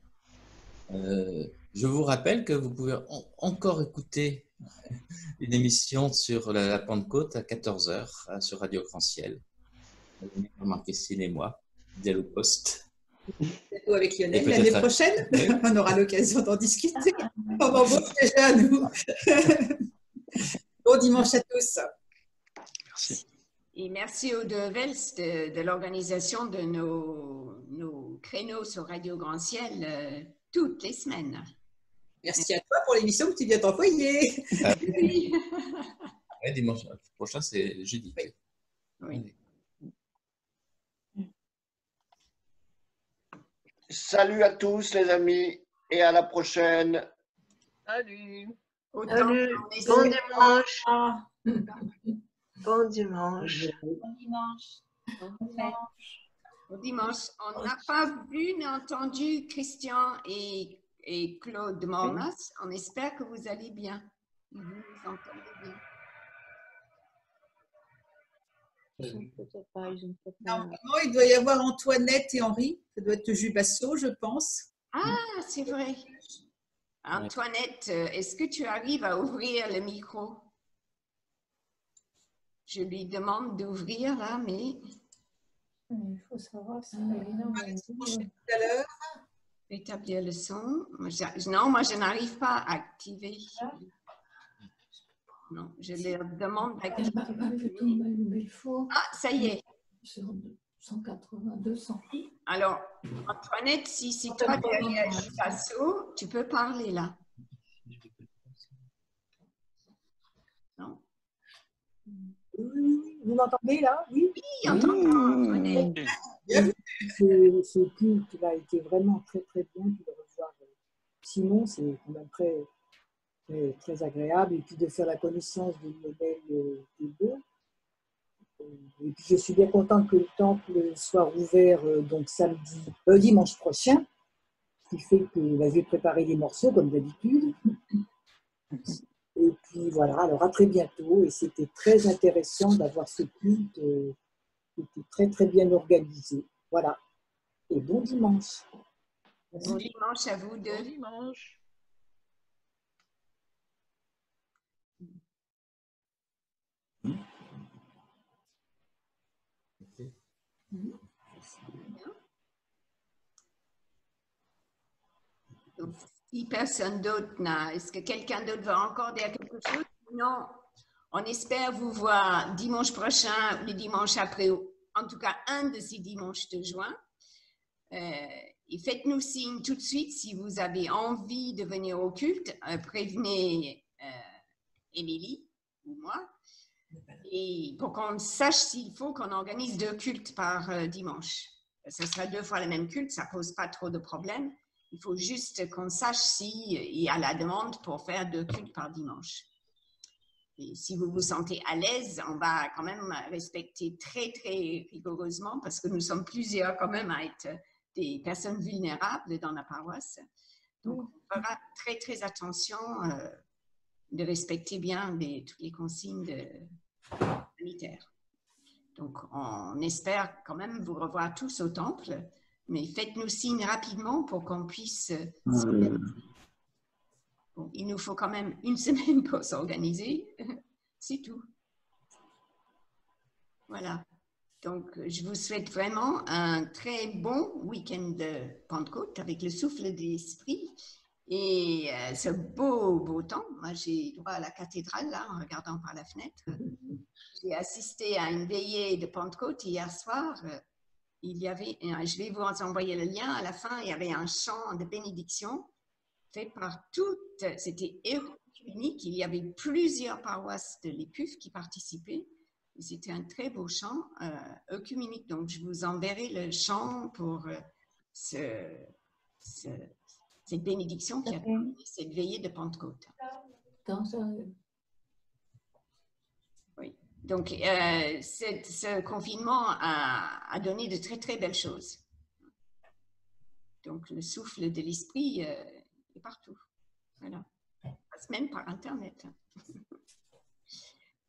Je vous rappelle que vous pouvez encore écouter une émission sur la Pentecôte à 14 h sur Radio Grand Ciel. Remarquez Céline et moi, fidèles au poste. Bientôt avec Lionel l'année prochaine. Oui. On aura l'occasion d'en discuter. On m'embauche déjà à nous. Bon dimanche à tous. Merci. Et merci aux deux Vels de l'organisation de nos créneaux sur Radio Grand Ciel toutes les semaines. Merci à toi pour l'émission que tu viens t'envoyer. Oui. Ouais, dimanche prochain, c'est jeudi. Oui. Salut à tous les amis et à la prochaine. Salut. Salut. Bon dimanche. Bon dimanche. Bon dimanche. Bon dimanche. Au dimanche, on n'a pas vu ni entendu Christian et Claude Mormas. On espère que vous allez bien. Vous nous entendez bien. Normalement, il doit y avoir Antoinette et Henri. Ça doit être Jubasso, je pense. Ah, c'est vrai. Antoinette, est-ce que tu arrives à ouvrir le micro? Je lui demande d'ouvrir là, mais... Il faut savoir si tout à l'heure. Établir le son. Non, moi, je n'arrive pas à activer. Non, je leur demande d'activer. Ah, ça y est. 180, 200. Alors, Antoinette, si c'est toi derrière Jubasso, tu peux parler là. Non? Vous m'entendez là? Oui, on t'entend, Antoinette. Ce culte a été vraiment très très bien. Puis de revoir Simon, c'est quand même très agréable. Et puis de faire la connaissance de Lionel Thébault. Et puis je suis bien contente que le temple soit rouvert donc dimanche prochain, ce qui fait que je vais préparer les morceaux comme d'habitude. Et puis voilà, alors à très bientôt. Et c'était très intéressant d'avoir ce culte qui était très très bien organisé. Voilà. Et bon dimanche. Bon dimanche à vous deux. Bon dimanche. Donc, si personne d'autre n'a, est-ce que quelqu'un d'autre va encore dire quelque chose? Non, on espère vous voir dimanche prochain ou le dimanche après, en tout cas un de ces dimanches de juin. Et faites-nous signe tout de suite si vous avez envie de venir au culte. Prévenez Émilie ou moi. Et pour qu'on sache s'il faut qu'on organise 2 cultes par dimanche. Ce sera 2 fois le même culte, ça ne pose pas trop de problèmes. Il faut juste qu'on sache s'il y a la demande pour faire 2 cultes par dimanche. Et si vous vous sentez à l'aise, on va quand même respecter très, très rigoureusement parce que nous sommes plusieurs quand même à être des personnes vulnérables dans la paroisse. Donc, on fera très, très attention de respecter bien toutes les consignes sanitaires. Donc, on espère quand même vous revoir tous au temple, mais faites-nous signe rapidement pour qu'on puisse... Bon, il nous faut quand même 1 semaine pour s'organiser, c'est tout. Voilà. Donc, je vous souhaite vraiment un très bon week-end de Pentecôte avec le souffle de l'esprit et ce beau temps. Moi, j'ai droit à la cathédrale, là, en regardant par la fenêtre. J'ai assisté à une veillée de Pentecôte hier soir. Il y avait, je vais vous envoyer le lien, à la fin, il y avait un chant de bénédiction fait par toutes, c'était unique, il y avait plusieurs paroisses de l'EPUF qui participaient. C'était un très beau chant œcuménique, donc je vous enverrai le chant pour cette bénédiction qui a terminé cette veillée de Pentecôte. Oui, donc ce confinement a donné de très très belles choses. Donc le souffle de l'esprit est partout. Voilà, passe même par Internet.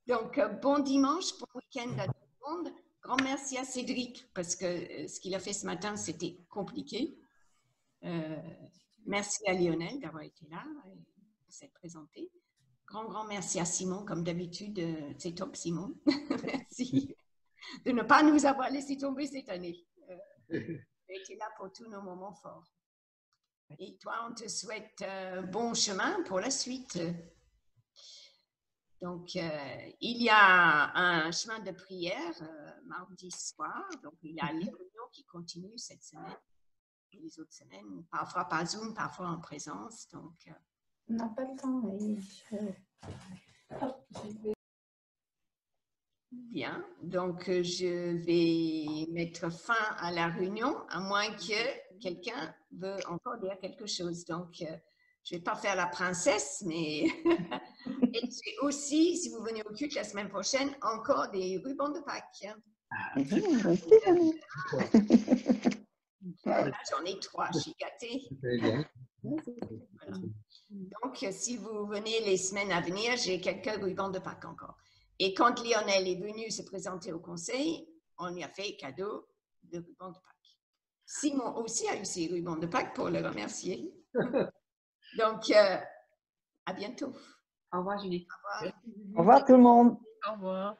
Donc, bon dimanche, bon week-end à tout le monde. Grand merci à Cédric parce que ce qu'il a fait ce matin, c'était compliqué. Merci à Lionel d'avoir été là et de s'être présenté. Grand merci à Simon, comme d'habitude. C'est top, Simon. Merci de ne pas nous avoir laissé tomber cette année. Tu as été là pour tous nos moments forts. Et toi, on te souhaite bon chemin pour la suite. Donc, il y a un chemin de prière mardi soir. Donc, il y a les réunions qui continuent cette semaine. Et les autres semaines, parfois par Zoom, parfois en présence. Donc, on n'a pas le temps. Bien. Donc, je vais mettre fin à la réunion, à moins que quelqu'un veuille encore dire quelque chose. Donc, je ne vais pas faire la princesse, mais et j'ai aussi, si vous venez au culte la semaine prochaine, encore des rubans de Pâques. est 3, je suis gâtée. Voilà. Donc, si vous venez les semaines à venir, j'ai quelques rubans de Pâques encore. Et quand Lionel est venu se présenter au conseil, on lui a fait cadeau de rubans de Pâques. Simon aussi a eu ses rubans de Pâques pour le remercier. Donc, à bientôt. Au revoir, Julie. Au revoir. Au revoir tout le monde. Au revoir.